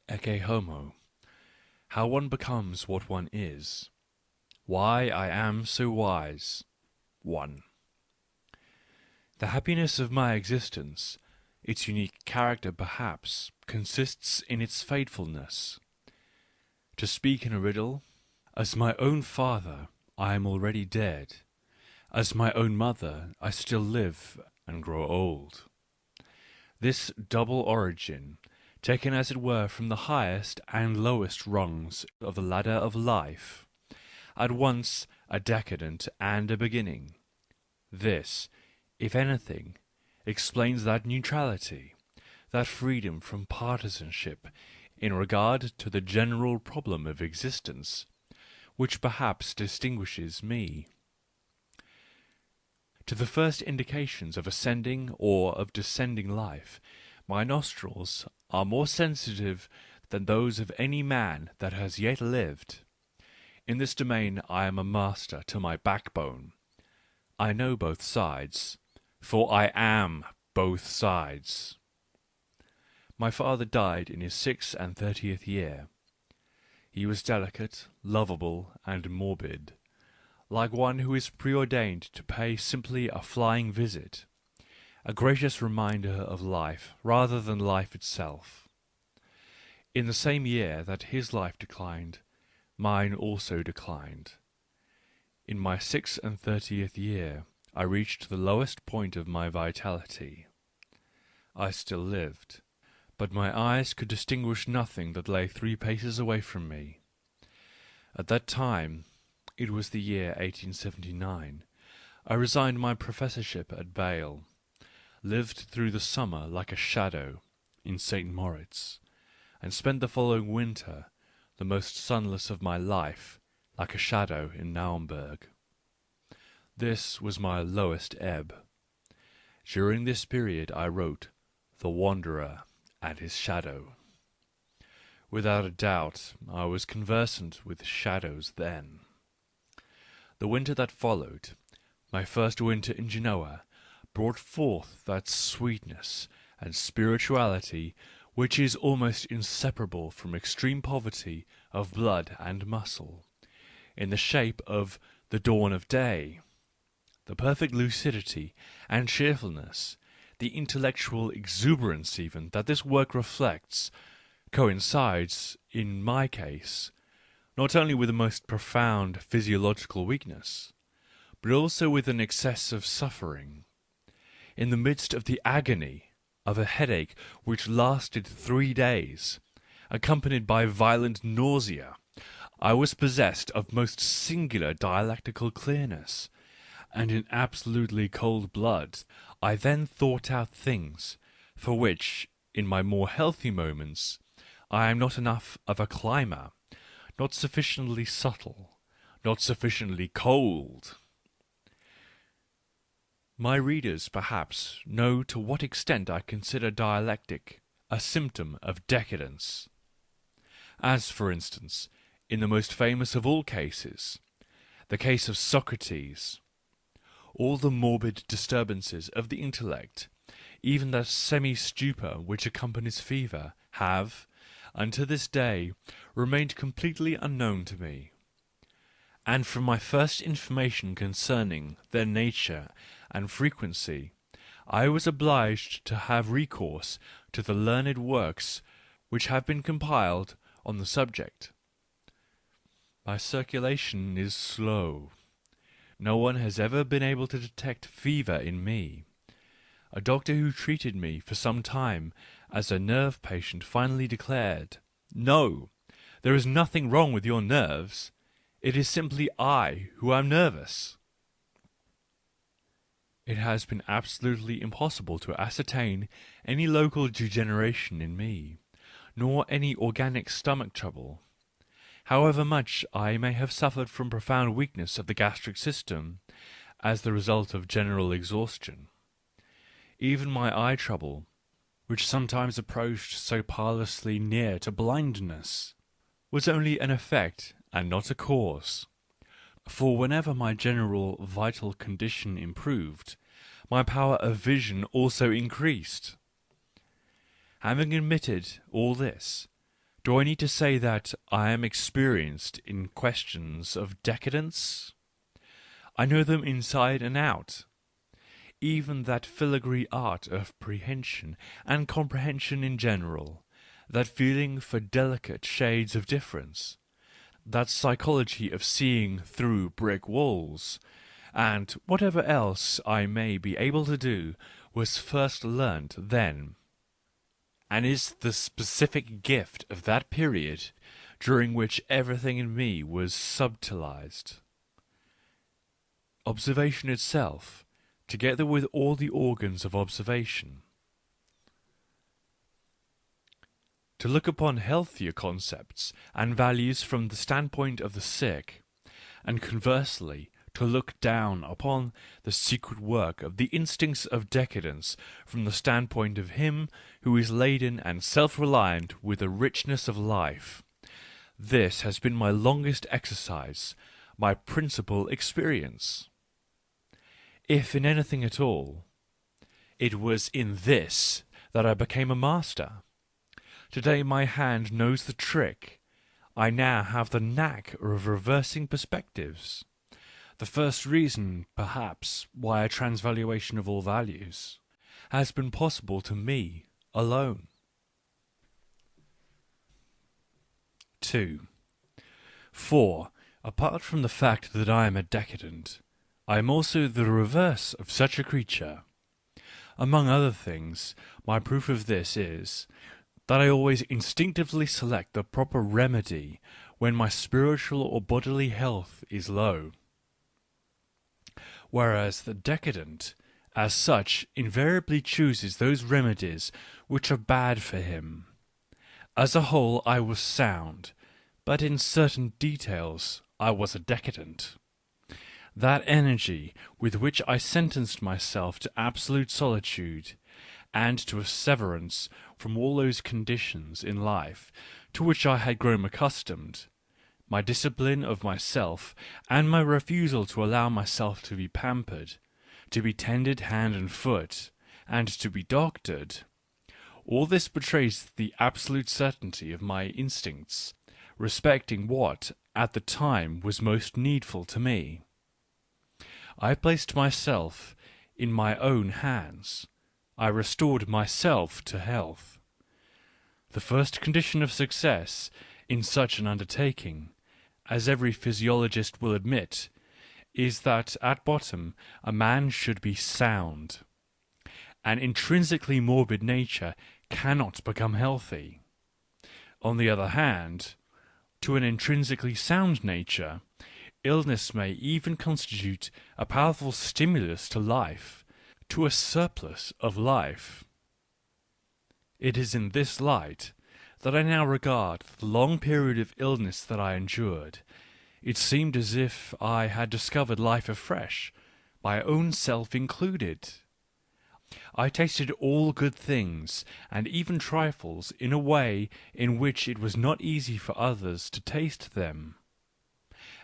Ecce Homo. How one becomes what one is. Why I am so wise. 1. The happiness of my existence, its unique character perhaps, consists in its faithfulness. To speak in a riddle, as my own father I am already dead, as my own mother I still live and grow old. This double origin, taken as it were from the highest and lowest rungs of the ladder of life, at once a decadent and a beginning. This, if anything, explains that neutrality, that freedom from partisanship in regard to the general problem of existence, which perhaps distinguishes me. To the first indications of ascending or of descending life, my nostrils are more sensitive than those of any man that has yet lived. In this domain I am a master to my backbone. I know both sides, for I am both sides. My father died in his 36th year. He was delicate, lovable, and morbid, like one who is preordained to pay simply a flying visit, a gracious reminder of life rather than life itself. In the same year that his life declined, mine also declined. In my 36th year, I reached the lowest point of my vitality. I still lived, but my eyes could distinguish nothing that lay 3 paces away from me. At that time, it was the year 1879, I resigned my professorship at Bale, lived through the summer like a shadow in St. Moritz, and spent the following winter, the most sunless of my life, like a shadow in Naumburg. This was my lowest ebb. During this period I wrote The Wanderer and His Shadow. Without a doubt, I was conversant with shadows then. The winter that followed, my first winter in Genoa, brought forth that sweetness and spirituality which is almost inseparable from extreme poverty of blood and muscle, in the shape of the dawn of day, the perfect lucidity and cheerfulness, the intellectual exuberance even that this work reflects, coincides, in my case, not only with the most profound physiological weakness, but also with an excess of suffering. In the midst of the agony of a headache which lasted 3 days, accompanied by violent nausea, I was possessed of most singular dialectical clearness, and in absolutely cold blood I then thought out things for which, in my more healthy moments, I am not enough of a climber, not sufficiently subtle, not sufficiently cold. My readers, perhaps, know to what extent I consider dialectic a symptom of decadence. As, for instance, in the most famous of all cases, the case of Socrates, all the morbid disturbances of the intellect, even that semi-stupor which accompanies fever, have, unto this day, remained completely unknown to me. And from my first information concerning their nature and frequency, I was obliged to have recourse to the learned works which have been compiled on the subject. My circulation is slow. No one has ever been able to detect fever in me. A doctor who treated me for some time as a nerve patient finally declared, "No, there is nothing wrong with your nerves. It is simply I who am nervous." It has been absolutely impossible to ascertain any local degeneration in me, nor any organic stomach trouble. However much I may have suffered from profound weakness of the gastric system, as the result of general exhaustion, even my eye trouble, which sometimes approached so perilously near to blindness, was only an effect and not a cause. For whenever my general vital condition improved, my power of vision also increased. Having admitted all this, Do I need to say that I am experienced in questions of decadence? I know them inside and out. Even that filigree art of prehension and comprehension in general, that feeling for delicate shades of difference, that psychology of seeing through brick walls, and whatever else I may be able to do, was first learnt then, and is the specific gift of that period during which everything in me was subtilized. Observation itself, together with all the organs of observation. To look upon healthier concepts and values from the standpoint of the sick, and conversely to look down upon the secret work of the instincts of decadence from the standpoint of him who is laden and self-reliant with the richness of life. This has been my longest exercise, my principal experience. If in anything at all, it was in this that I became a master. Today my hand knows the trick. I now have the knack of reversing perspectives. The first reason, perhaps, why a transvaluation of all values has been possible to me alone. 2. For, apart from the fact that I am a decadent, I am also the reverse of such a creature. Among other things, my proof of this is that I always instinctively select the proper remedy when my spiritual or bodily health is low. Whereas the decadent, as such, invariably chooses those remedies which are bad for him. As a whole I was sound, but in certain details I was a decadent. That energy with which I sentenced myself to absolute solitude, and to a severance from all those conditions in life to which I had grown accustomed, my discipline of myself, and my refusal to allow myself to be pampered, to be tended hand and foot, and to be doctored, all this betrays the absolute certainty of my instincts respecting what at the time was most needful to me. I placed myself in my own hands. I restored myself to health. The first condition of success in such an undertaking, as every physiologist will admit, is that at bottom a man should be sound. An intrinsically morbid nature cannot become healthy. On the other hand, to an intrinsically sound nature, illness may even constitute a powerful stimulus to life, to a surplus of life. It is in this light that I now regard the long period of illness that I endured. It seemed as if I had discovered life afresh, my own self included. I tasted all good things, and even trifles, in a way in which it was not easy for others to taste them.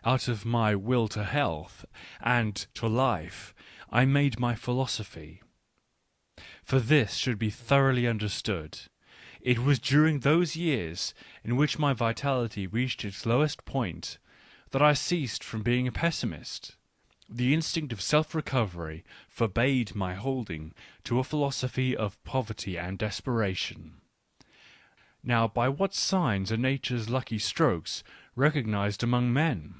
Out of my will to health and to life, I made my philosophy. For this should be thoroughly understood. It was during those years in which my vitality reached its lowest point that I ceased from being a pessimist. The instinct of self-recovery forbade my holding to a philosophy of poverty and desperation. Now, by what signs are nature's lucky strokes recognized among men?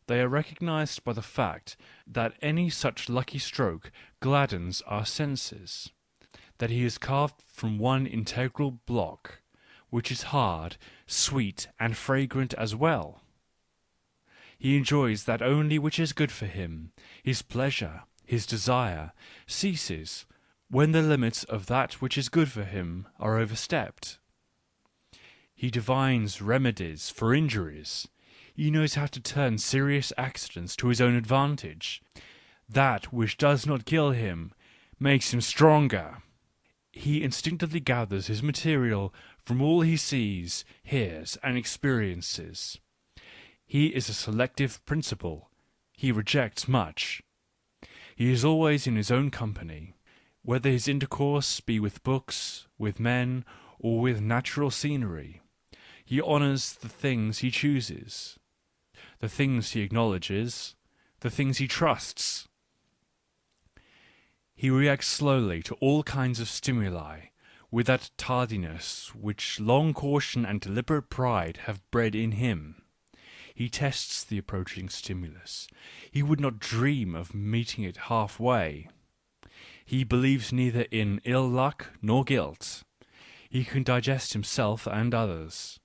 They are recognized by the fact that any such lucky stroke gladdens our senses, that he is carved from one integral block, which is hard, sweet, and fragrant as well. He enjoys that only which is good for him. His pleasure, his desire, ceases when the limits of that which is good for him are overstepped. He divines remedies for injuries. He knows how to turn serious accidents to his own advantage. That which does not kill him makes him stronger. He instinctively gathers his material from all he sees, hears, and experiences. He is a selective principle. He rejects much. He is always in his own company, whether his intercourse be with books, with men, or with natural scenery. He honours the things he chooses, the things he acknowledges, the things he trusts. He reacts slowly to all kinds of stimuli, with that tardiness which long caution and deliberate pride have bred in him. He tests the approaching stimulus. He would not dream of meeting it halfway. He believes neither in ill luck nor guilt. He can digest himself and others.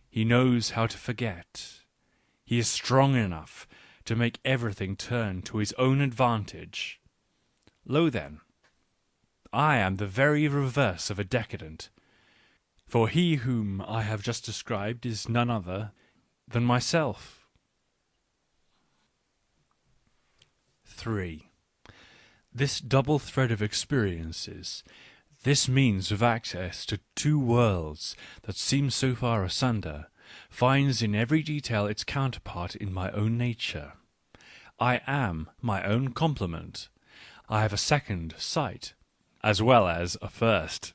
He knows how to forget. He is strong enough to make everything turn to his own advantage. Lo then, I am the very reverse of a decadent, for he whom I have just described is none other than myself. 3. This double thread of experiences, this means of access to two worlds that seem so far asunder, finds in every detail its counterpart in my own nature. I am my own complement. I have a second sight, as well as a first.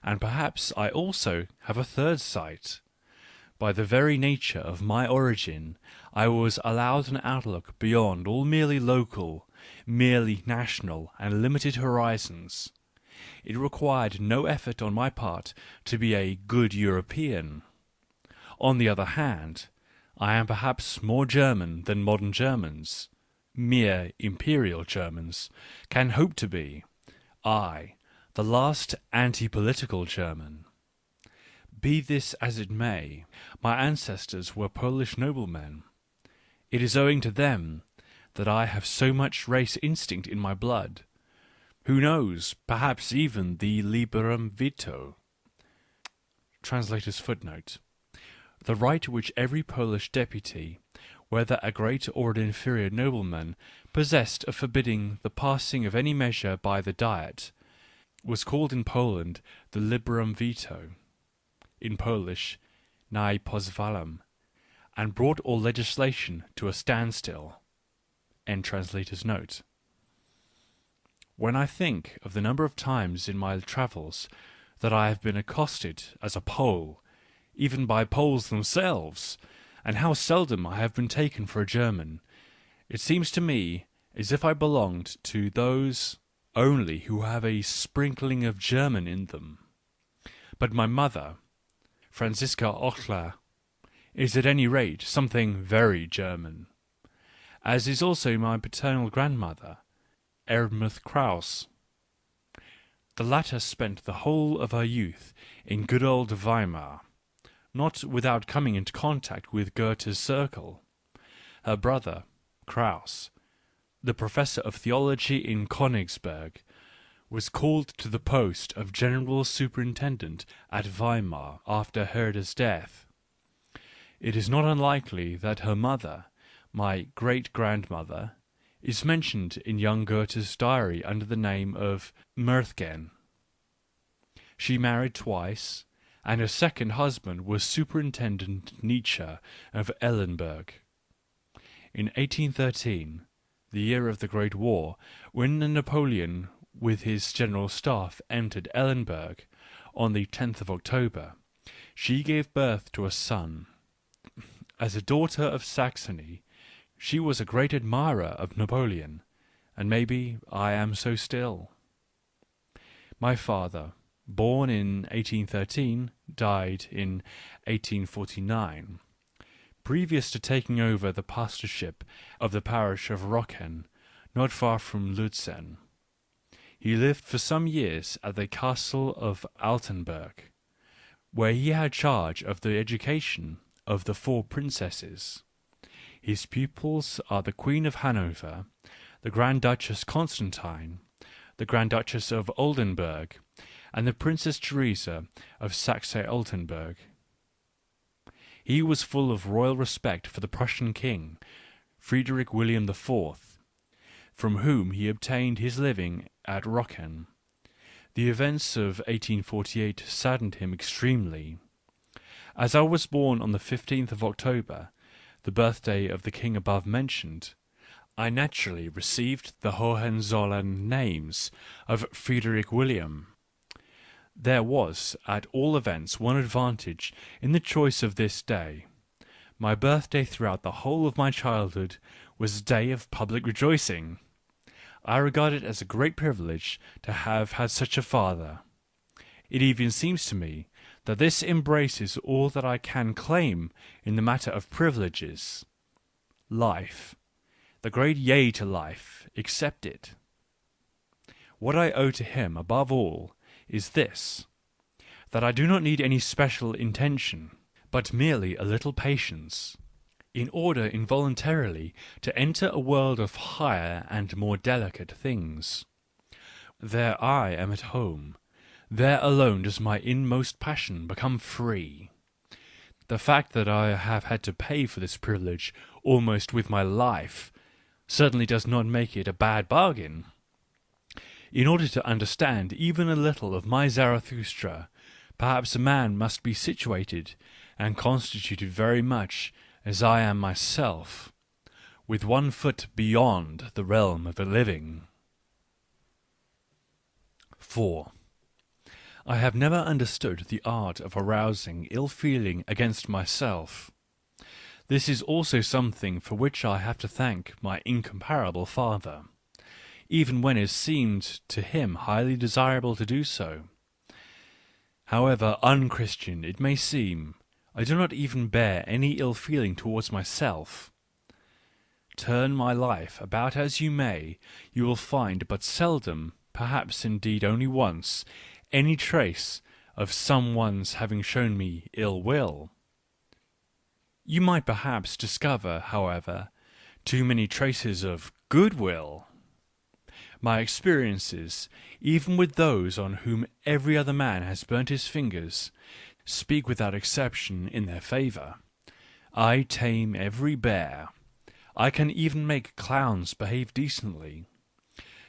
And perhaps I also have a third sight. By the very nature of my origin, I was allowed an outlook beyond all merely local, merely national and limited horizons. It required no effort on my part to be a good European. On the other hand, I am perhaps more German than modern Germans, mere imperial Germans, can hope to be. I, the last anti-political German. Be this as it may, my ancestors were Polish noblemen. It is owing to them that I have so much race instinct in my blood. Who knows, perhaps even the liberum veto. Translator's footnote. The right which every Polish deputy, whether a great or an inferior nobleman, possessed of forbidding the passing of any measure by the Diet, was called in Poland the liberum veto, in Polish nie pozwalam, and brought all legislation to a standstill. End translator's note. When I think of the number of times in my travels that I have been accosted as a Pole, even by Poles themselves, and how seldom I have been taken for a German, it seems to me as if I belonged to those only who have a sprinkling of German in them. But my mother, Franziska Ochler, is at any rate something very German, as is also my paternal grandmother, Erdmuth Kraus. The latter spent the whole of her youth in good old Weimar, not without coming into contact with Goethe's circle. Her brother, Kraus, the professor of theology in Königsberg, was called to the post of general superintendent at Weimar after Herder's death. It is not unlikely that her mother, my great-grandmother, is mentioned in young Goethe's diary under the name of Mörtgen. She married twice, and her second husband was Superintendent Nietzsche of Ellenberg. In 1813, the year of the Great War, when Napoleon with his general staff entered Ellenberg on the 10th of October, she gave birth to a son. As a daughter of Saxony, she was a great admirer of Napoleon, and maybe I am so still. My father, born in 1813, died in 1849. Previous to taking over the pastorship of the parish of Rocken, not far from Lützen, he lived for some years at the castle of Altenburg, where he had charge of the education of the 4 princesses. His pupils are the Queen of Hanover, the Grand Duchess Constantine, the Grand Duchess of Oldenburg, and the Princess Theresa of Saxe-Altenburg. He was full of royal respect for the Prussian king, Friedrich William IV, from whom he obtained his living at Rocken. The events of 1848 saddened him extremely. As I was born on the 15th of October, the birthday of the king above mentioned, I naturally received the Hohenzollern names of Friedrich William. There was, at all events, one advantage in the choice of this day. My birthday throughout the whole of my childhood was a day of public rejoicing. I regard it as a great privilege to have had such a father. It even seems to me that this embraces all that I can claim in the matter of privileges. Life, the great yea to life, accept it. What I owe to him above all is this, that I do not need any special intention, but merely a little patience, in order involuntarily to enter a world of higher and more delicate things. There I am at home. There alone does my inmost passion become free. The fact that I have had to pay for this privilege almost with my life certainly does not make it a bad bargain. In order to understand even a little of my Zarathustra, perhaps a man must be situated and constituted very much as I am myself, with one foot beyond the realm of the living. 4. I have never understood the art of arousing ill feeling against myself. This is also something for which I have to thank my incomparable father, even when it seemed to him highly desirable to do so. However unchristian it may seem, I do not even bear any ill feeling towards myself. Turn my life about as you may, you will find but seldom, perhaps indeed only once, any trace of someone's having shown me ill will. You might perhaps discover, however, too many traces of goodwill. My experiences, even with those on whom every other man has burnt his fingers, speak without exception in their favour. I tame every bear. I can even make clowns behave decently.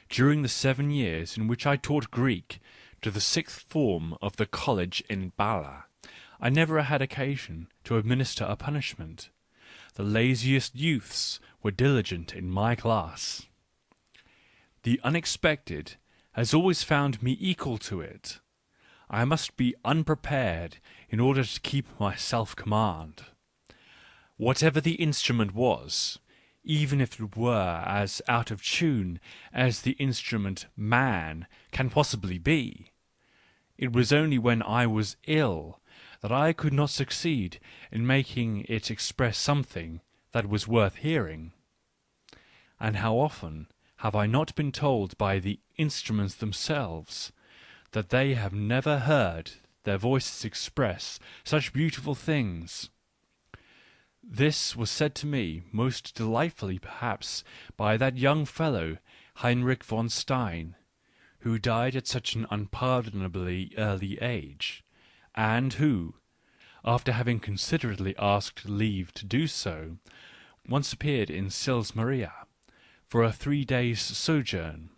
During the 7 years in which I taught Greek to the 6th form of the college in Bala, I never had occasion to administer a punishment. The laziest youths were diligent in my class. The unexpected has always found me equal to it. I must be unprepared in order to keep my self-command. Whatever the instrument was, even if it were as out of tune as the instrument man can possibly be, it was only when I was ill that I could not succeed in making it express something that was worth hearing. And how often have I not been told by the instruments themselves that they have never heard their voices express such beautiful things? This was said to me most delightfully perhaps by that young fellow Heinrich von Stein, who died at such an unpardonably early age, and who, after having considerately asked leave to do so, once appeared in Sils Maria for a 3 days' sojourn,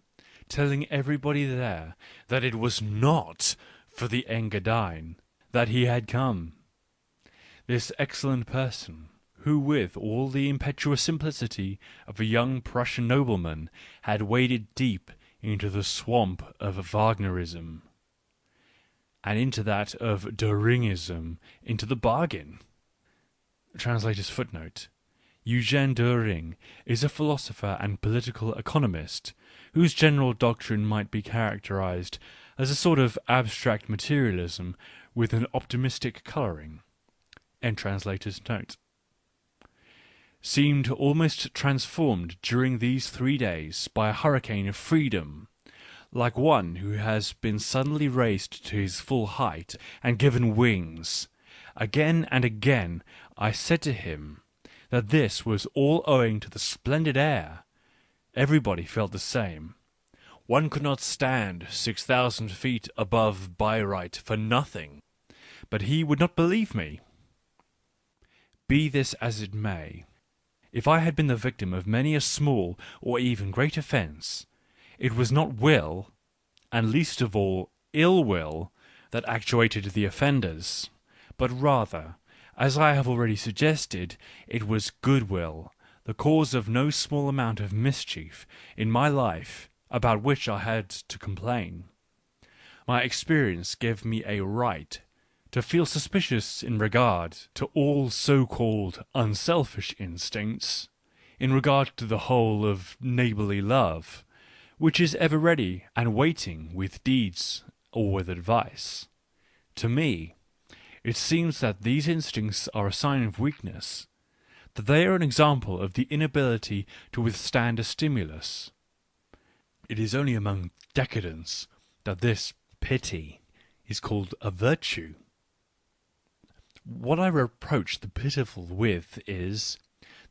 telling everybody there that it was not for the Engadine that he had come. This excellent person, who with all the impetuous simplicity of a young Prussian nobleman had waded deep into the swamp of Wagnerism, and into that of Düringism into the bargain. Translator's footnote. Eugène Düring is a philosopher and political economist, whose general doctrine might be characterized as a sort of abstract materialism with an optimistic colouring. End translator's note. Seemed almost transformed during these 3 days by a hurricane of freedom, like one who has been suddenly raised to his full height and given wings. Again and again I said to him that this was all owing to the splendid air. Everybody felt the same. One could not stand 6,000 feet above Bayreuth for nothing. But he would not believe me. Be this as it may, if I had been the victim of many a small or even great offence, it was not will, and least of all ill will, that actuated the offenders, but rather, as I have already suggested, it was goodwill, the cause of no small amount of mischief in my life about which I had to complain. my experience gave me a right to feel suspicious in regard to all so-called unselfish instincts, in regard to the whole of neighbourly love, which is ever ready and waiting with deeds or with advice. To me, it seems that these instincts are a sign of weakness, that they are an example of the inability to withstand a stimulus. It is only among decadents that this pity is called a virtue. What I reproach the pitiful with is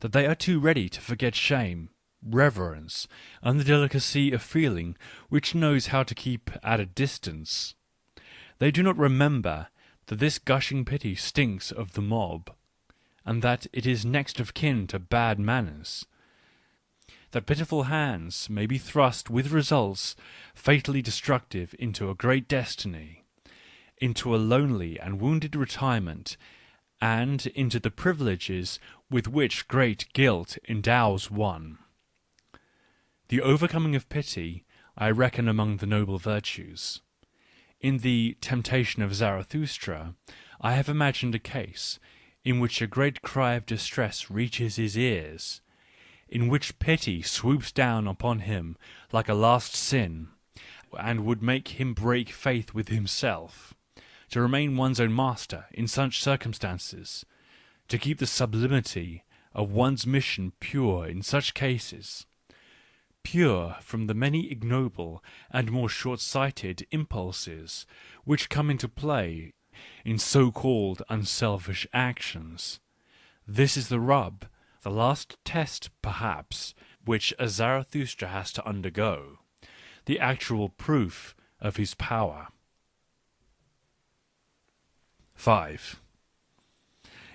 that they are too ready to forget shame, reverence, and the delicacy of feeling which knows how to keep at a distance. They do not remember that this gushing pity stinks of the mob, and that it is next of kin to bad manners. That pitiful hands may be thrust with results fatally destructive into a great destiny, into a lonely and wounded retirement, and into the privileges with which great guilt endows one. The overcoming of pity I reckon among the noble virtues. In the Temptation of Zarathustra, I have imagined a case in which a great cry of distress reaches his ears, in which pity swoops down upon him like a last sin, and would make him break faith with himself. To remain one's own master in such circumstances, to keep the sublimity of one's mission pure in such cases, pure from the many ignoble and more short-sighted impulses which come into play in so-called unselfish actions. This is the rub, the last test, perhaps, which a Zarathustra has to undergo, the actual proof of his power. 5.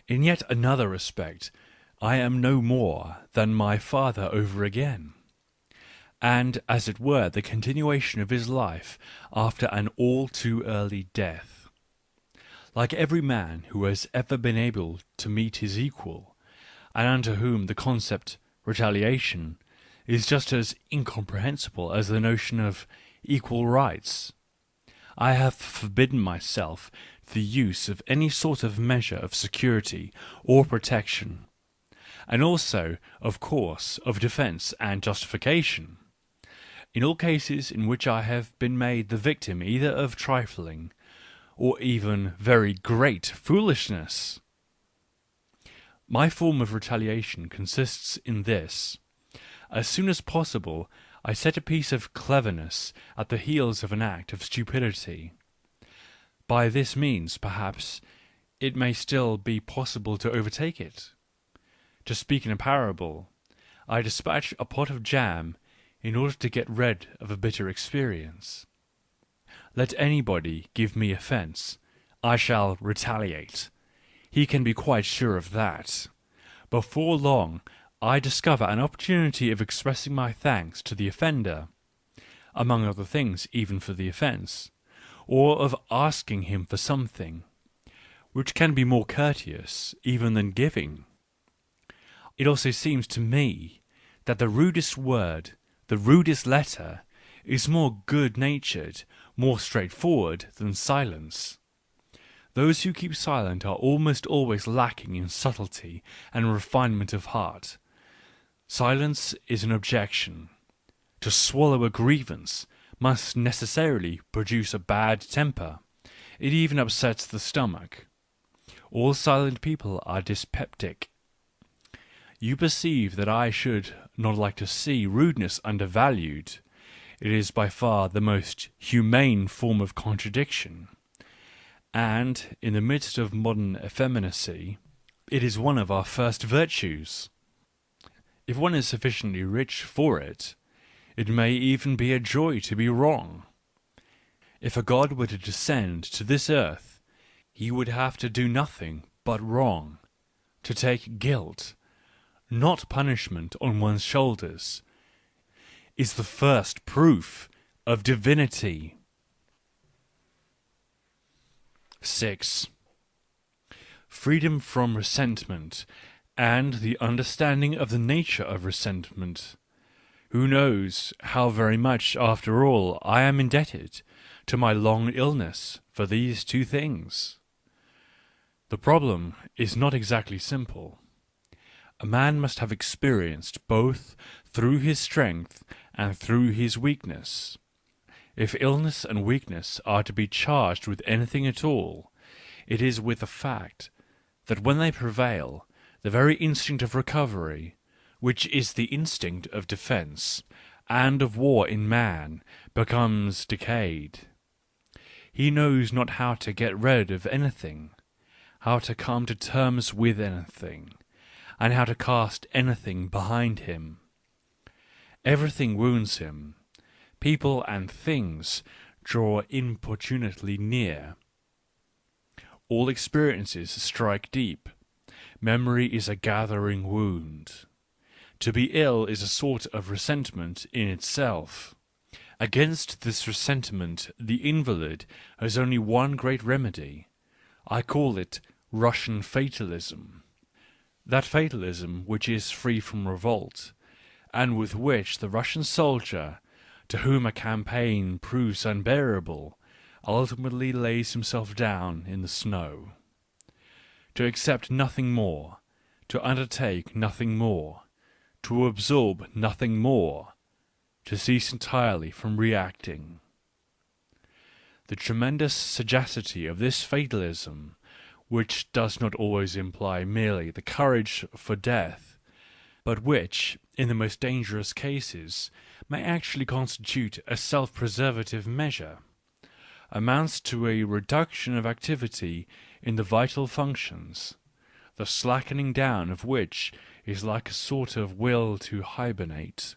In yet another respect, I am no more than my father over again, and, as it were, the continuation of his life after an all too early death. Like every man who has ever been able to meet his equal, and unto whom the concept retaliation is just as incomprehensible as the notion of equal rights, I have forbidden myself the use of any sort of measure of security or protection, and also, of course, of defence and justification, in all cases in which I have been made the victim either of trifling or even very great foolishness. My form of retaliation consists in this: as soon as possible I set a piece of cleverness at the heels of an act of stupidity. By this means, perhaps, it may still be possible to overtake it. To speak in a parable, I dispatch a pot of jam in order to get rid of a bitter experience. Let anybody give me offence, I shall retaliate. He can be quite sure of that. Before long, I discover an opportunity of expressing my thanks to the offender, among other things even for the offence, or of asking him for something, which can be more courteous even than giving. It also seems to me that the rudest word, the rudest letter, is more good-natured, more straightforward than silence. Those who keep silent are almost always lacking in subtlety and refinement of heart. Silence is an objection. To swallow a grievance must necessarily produce a bad temper. It even upsets the stomach. All silent people are dyspeptic. You perceive that I should not like to see rudeness undervalued. It is by far the most humane form of contradiction. And, in the midst of modern effeminacy, it is one of our first virtues. If one is sufficiently rich for it, it may even be a joy to be wrong. If a god were to descend to this earth, he would have to do nothing but wrong, to take guilt, not punishment, on one's shoulders, is the first proof of divinity. 6. Freedom from resentment, and the understanding of the nature of resentment. Who knows how very much, after all, I am indebted to my long illness for these two things? The problem is not exactly simple. A man must have experienced both through his strength and through his weakness. If illness and weakness are to be charged with anything at all, it is with the fact that when they prevail, the very instinct of recovery, which is the instinct of defence and of war in man, becomes decayed. He knows not how to get rid of anything, how to come to terms with anything, and how to cast anything behind him. Everything wounds him. People and things draw importunately near. All experiences strike deep. Memory is a gathering wound. To be ill is a sort of resentment in itself. Against this resentment the invalid has only one great remedy. I call it Russian fatalism. That fatalism which is free from revolt, and with which the Russian soldier, to whom a campaign proves unbearable, ultimately lays himself down in the snow. To accept nothing more, to undertake nothing more, to absorb nothing more, to cease entirely from reacting. The tremendous sagacity of this fatalism, which does not always imply merely the courage for death, but which, in the most dangerous cases, may actually constitute a self-preservative measure, amounts to a reduction of activity in the vital functions, the slackening down of which is like a sort of will to hibernate.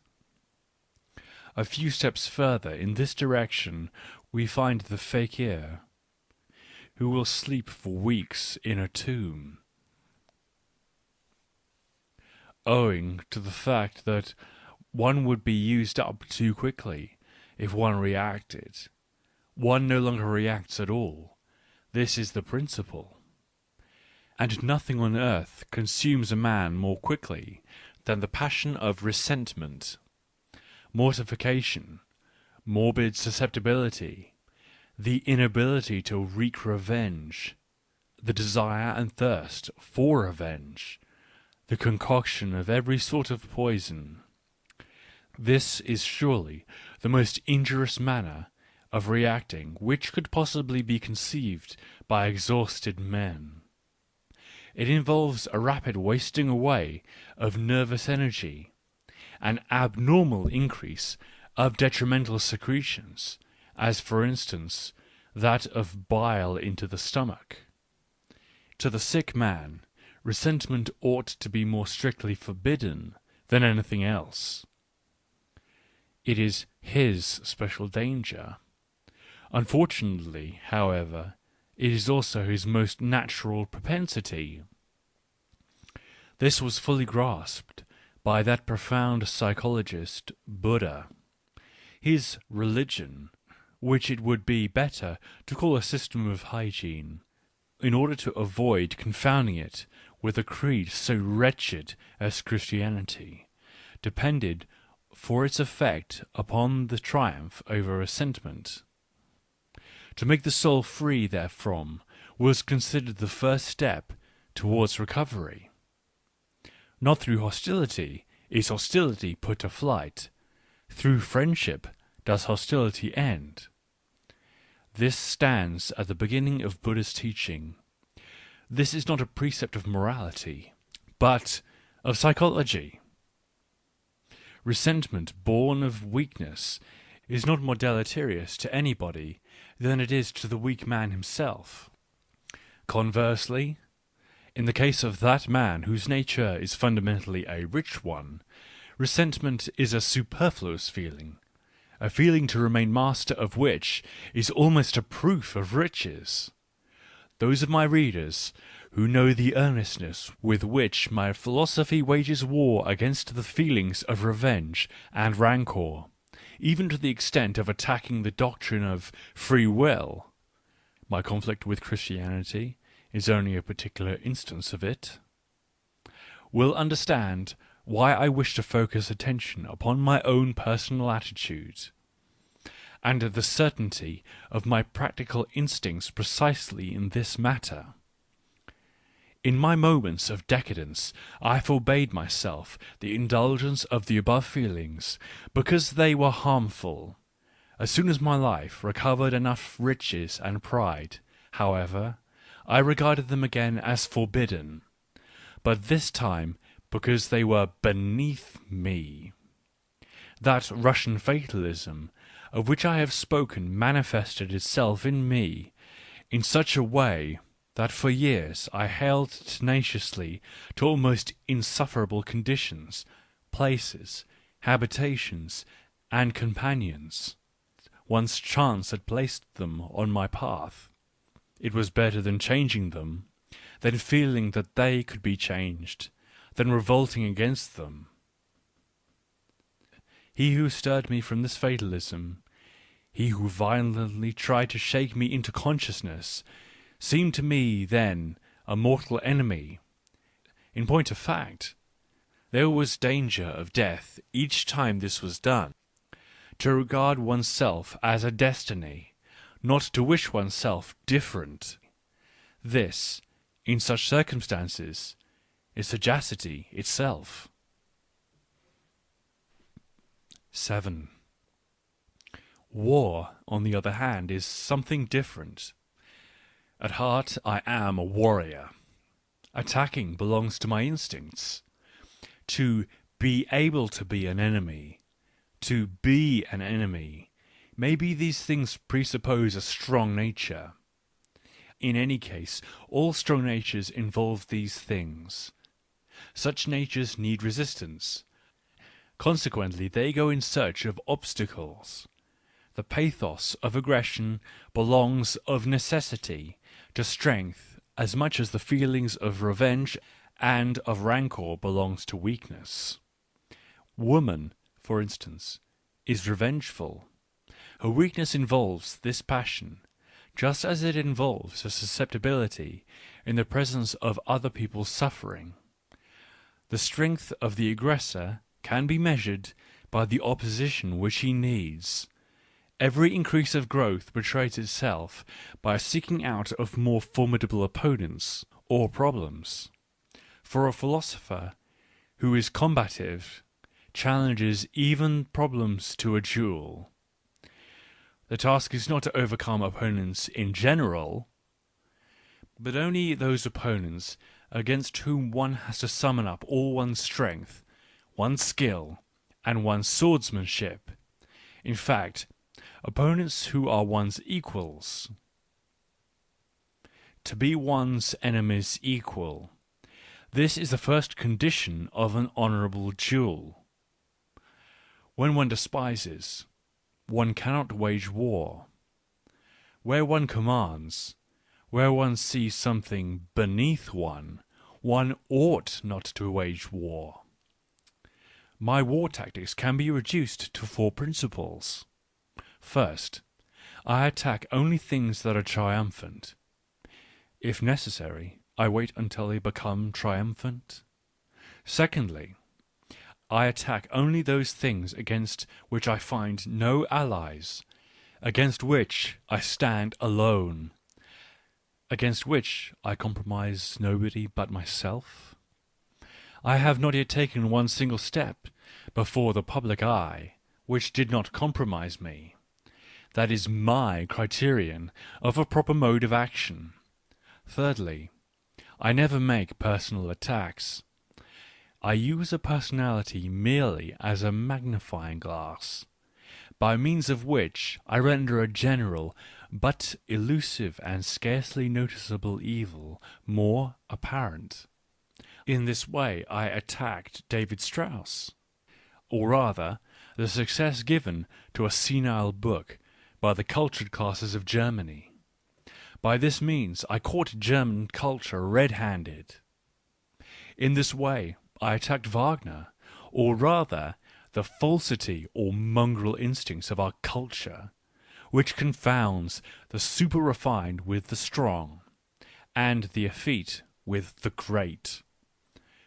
A few steps further in this direction we find the fakir, who will sleep for weeks in a tomb, owing to the fact that one would be used up too quickly if one reacted. One no longer reacts at all. This is the principle. And nothing on earth consumes a man more quickly than the passion of resentment, mortification, morbid susceptibility, the inability to wreak revenge, the desire and thirst for revenge, the concoction of every sort of poison. This is surely the most injurious manner of reacting which could possibly be conceived by exhausted men. It involves a rapid wasting away of nervous energy, an abnormal increase of detrimental secretions, as for instance that of bile into the stomach. To the sick man, resentment ought to be more strictly forbidden than anything else. It is his special danger. Unfortunately, however, it is also his most natural propensity. This was fully grasped by that profound psychologist, Buddha. His religion, which it would be better to call a system of hygiene, in order to avoid confounding it with a creed so wretched as Christianity, depended for its effect upon the triumph over resentment. To make the soul free therefrom was considered the first step towards recovery. Not through hostility is hostility put to flight. Through friendship does hostility end. This stands at the beginning of Buddha's teaching. This is not a precept of morality, but of psychology. Resentment born of weakness is not more deleterious to anybody than it is to the weak man himself. Conversely, in the case of that man whose nature is fundamentally a rich one, resentment is a superfluous feeling, a feeling to remain master of which is almost a proof of riches. Those of my readers who know the earnestness with which my philosophy wages war against the feelings of revenge and rancour, even to the extent of attacking the doctrine of free will — my conflict with Christianity is only a particular instance of it — will understand why I wish to focus attention upon my own personal attitude. and the certainty of my practical instincts precisely in this matter. In my moments of decadence, I forbade myself the indulgence of the above feelings, because they were harmful. As soon as my life recovered enough riches and pride, however, I regarded them again as forbidden, but this time because they were beneath me. That Russian fatalism of which I have spoken manifested itself in me in such a way that for years I held tenaciously to almost insufferable conditions, places, habitations, and companions. Once chance had placed them on my path, it was better than changing them, than feeling that they could be changed, than revolting against them. He who stirred me from this fatalism, he who violently tried to shake me into consciousness, seemed to me then a mortal enemy. In point of fact, there was danger of death each time this was done. To regard oneself as a destiny, not to wish oneself different. This, in such circumstances, is sagacity itself. 7. War, on the other hand, is something different. At heart, I am a warrior. Attacking belongs to my instincts. To be able to be an enemy, to be an enemy, maybe these things presuppose a strong nature. In any case, all strong natures involve these things. Such natures need resistance. Consequently, they go in search of obstacles. The pathos of aggression belongs of necessity to strength as much as the feelings of revenge and of rancour belongs to weakness. Woman, for instance, is revengeful. Her weakness involves this passion, just as it involves a susceptibility in the presence of other people's suffering. The strength of the aggressor can be measured by the opposition which he needs. Every increase of growth betrays itself by a seeking out of more formidable opponents or problems. For a philosopher who is combative challenges even problems to a duel. The task is not to overcome opponents in general, but only those opponents against whom one has to summon up all one's strength, one's skill, and one's swordsmanship. In fact, opponents who are one's equals. To be one's enemy's equal. This is the first condition of an honourable duel. When one despises, one cannot wage war. Where one commands, where one sees something beneath one ought not to wage war. My war tactics can be reduced to 4 principles. First, I attack only things that are triumphant. If necessary, I wait until they become triumphant. Secondly, I attack only those things against which I find no allies, against which I stand alone, against which I compromise nobody but myself. I have not yet taken one single step before the public eye which did not compromise me. That is my criterion of a proper mode of action. Thirdly, I never make personal attacks. I use a personality merely as a magnifying glass, by means of which I render a general but elusive and scarcely noticeable evil more apparent. In this way I attacked David Strauss, or rather the success given to a senile book by the cultured classes of Germany. By this means I caught German culture red-handed. In this way I attacked Wagner, or rather the falsity or mongrel instincts of our culture, which confounds the super-refined with the strong, and the effete with the great.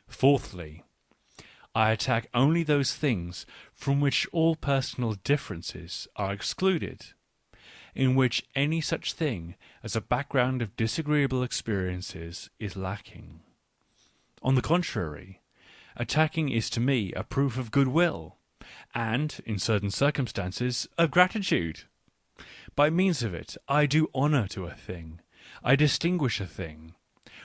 Fourthly, I attack only those things from which all personal differences are excluded, in which any such thing as a background of disagreeable experiences is lacking. On the contrary, attacking is to me a proof of goodwill, and, in certain circumstances, of gratitude. By means of it, I do honour to a thing, I distinguish a thing,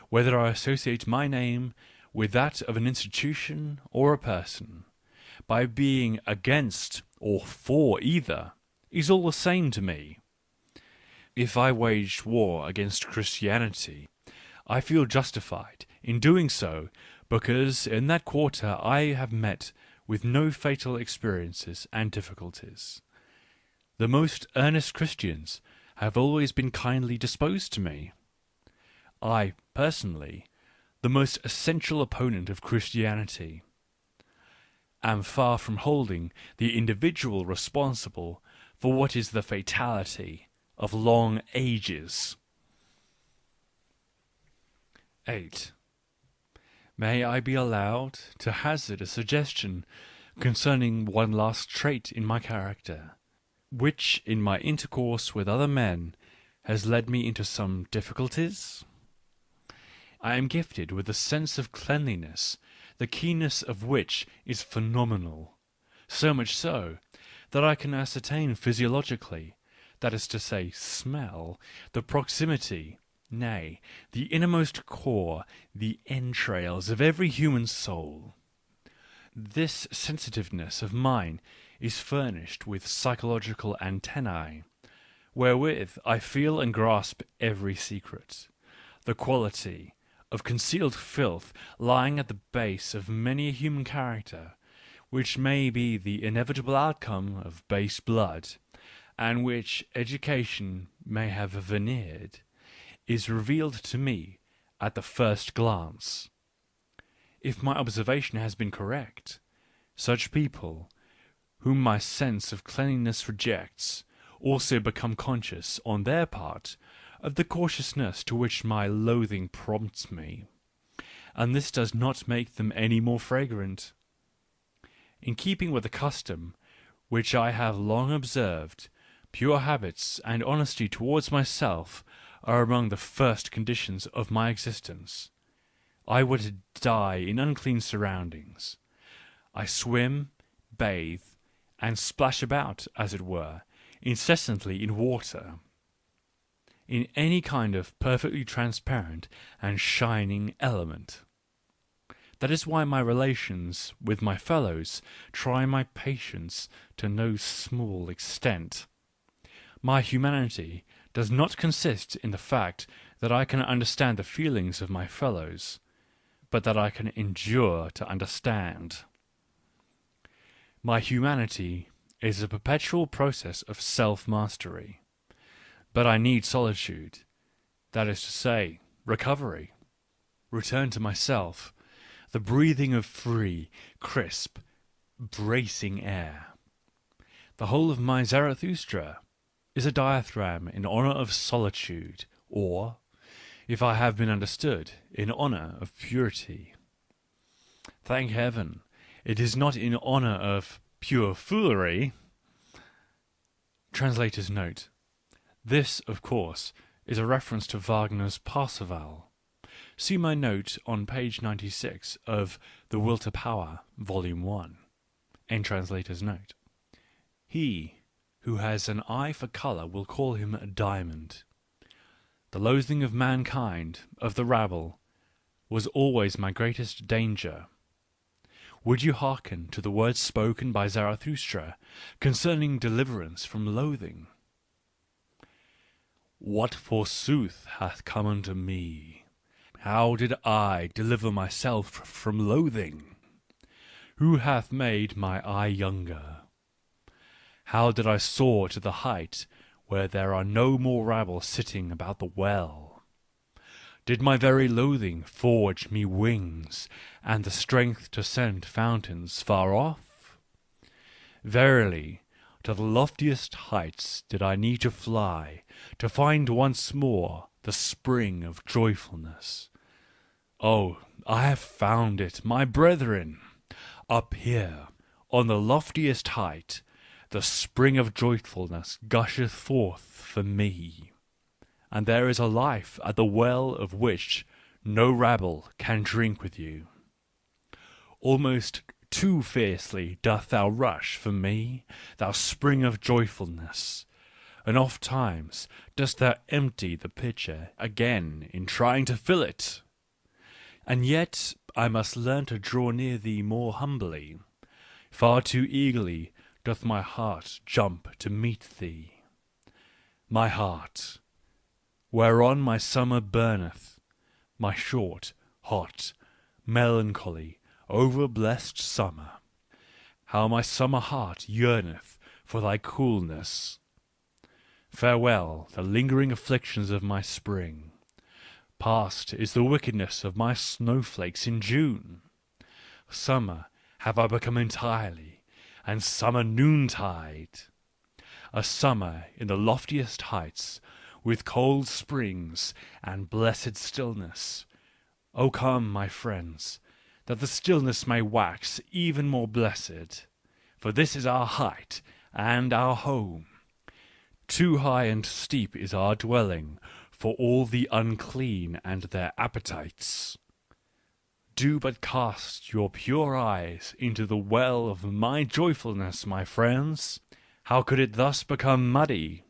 whether I associate my name with that of an institution or a person. By being against or for either is all the same to me. If I wage war against Christianity, I feel justified in doing so because in that quarter I have met with no fatal experiences and difficulties. The most earnest Christians have always been kindly disposed to me. I, personally, the most essential opponent of Christianity, am far from holding the individual responsible for what is the fatality of long ages. 8. May I be allowed to hazard a suggestion concerning one last trait in my character, which in my intercourse with other men has led me into some difficulties? I am gifted with a sense of cleanliness, the keenness of which is phenomenal, so much so that I can ascertain physiologically, that is to say, smell, the proximity, nay, the innermost core, the entrails of every human soul. This sensitiveness of mine is furnished with psychological antennae, wherewith I feel and grasp every secret, the quality of concealed filth lying at the base of many a human character, which may be the inevitable outcome of base blood, and which education may have veneered, is revealed to me at the first glance. If my observation has been correct, such people, whom my sense of cleanliness rejects, also become conscious, on their part, of the cautiousness to which my loathing prompts me, and this does not make them any more fragrant. In keeping with the custom which I have long observed, pure habits and honesty towards myself are among the first conditions of my existence. I would die in unclean surroundings. I swim, bathe, and splash about, as it were, incessantly in water, in any kind of perfectly transparent and shining element. That is why my relations with my fellows try my patience to no small extent. My humanity does not consist in the fact that I can understand the feelings of my fellows, but that I can endure to understand. My humanity is a perpetual process of self-mastery, but I need solitude, that is to say, recovery, return to myself, the breathing of free, crisp, bracing air. The whole of my Zarathustra is a diatribe in honour of solitude, or, if I have been understood, in honour of purity. Thank heaven, it is not in honour of pure foolery. Translator's note. This, of course, is a reference to Wagner's Parsifal. See my note on page 96 of The Will to Power, Volume 1. End translator's note. He who has an eye for colour will call him a diamond. The loathing of mankind, of the rabble, was always my greatest danger. Would you hearken to the words spoken by Zarathustra concerning deliverance from loathing? What forsooth hath come unto me? How did I deliver myself from loathing? Who hath made my eye younger? How did I soar to the height where there are no more rabble sitting about the well? Did my very loathing forge me wings, and the strength to scent fountains far off? Verily, to the loftiest heights did I need to fly, to find once more the spring of joyfulness. Oh, I have found it, my brethren! Up here, on the loftiest height, the spring of joyfulness gusheth forth for me. And there is a life at the well of which no rabble can drink with you. Almost too fiercely doth thou rush for me, thou spring of joyfulness, and oft times dost thou empty the pitcher again in trying to fill it. And yet I must learn to draw near thee more humbly. Far too eagerly doth my heart jump to meet thee. My heart, whereon my summer burneth, my short, hot, melancholy, over-blessed summer. How my summer heart yearneth for thy coolness. Farewell, the lingering afflictions of my spring. Past is the wickedness of my snowflakes in June. Summer have I become entirely, and summer noontide. A summer in the loftiest heights, with cold springs and blessed stillness. O come, my friends, that the stillness may wax even more blessed, for this is our height and our home. Too high and steep is our dwelling for all the unclean and their appetites. Do but cast your pure eyes into the well of my joyfulness, my friends. How could it thus become muddy?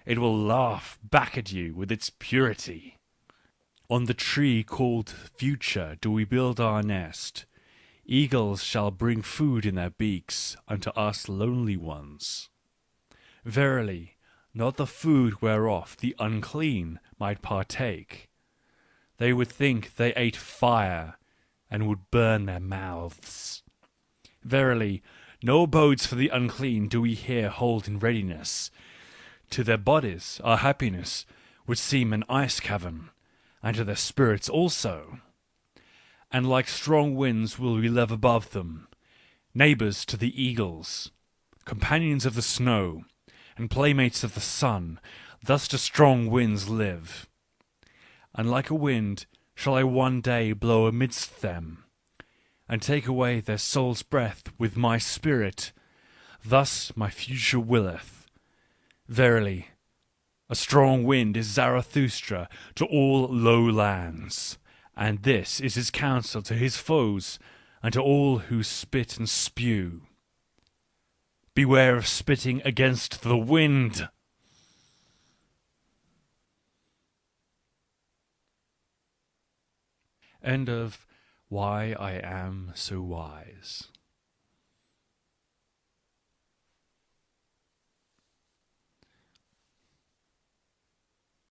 It will laugh back at you with its purity. On the tree called Future do we build our nest. Eagles shall bring food in their beaks unto us lonely ones. Verily, not the food whereof the unclean might partake. They would think they ate fire, and would burn their mouths. Verily, no abodes for the unclean do we here hold in readiness. To their bodies our happiness would seem an ice cavern, and to their spirits also. And like strong winds will we live above them, neighbours to the eagles, companions of the snow, and playmates of the sun. Thus do strong winds live. And like a wind shall I one day blow amidst them, and take away their soul's breath with my spirit. Thus my future willeth. Verily, a strong wind is Zarathustra to all low lands, and this is his counsel to his foes and to all who spit and spew. Beware of spitting against the wind. End of Why I Am So Wise.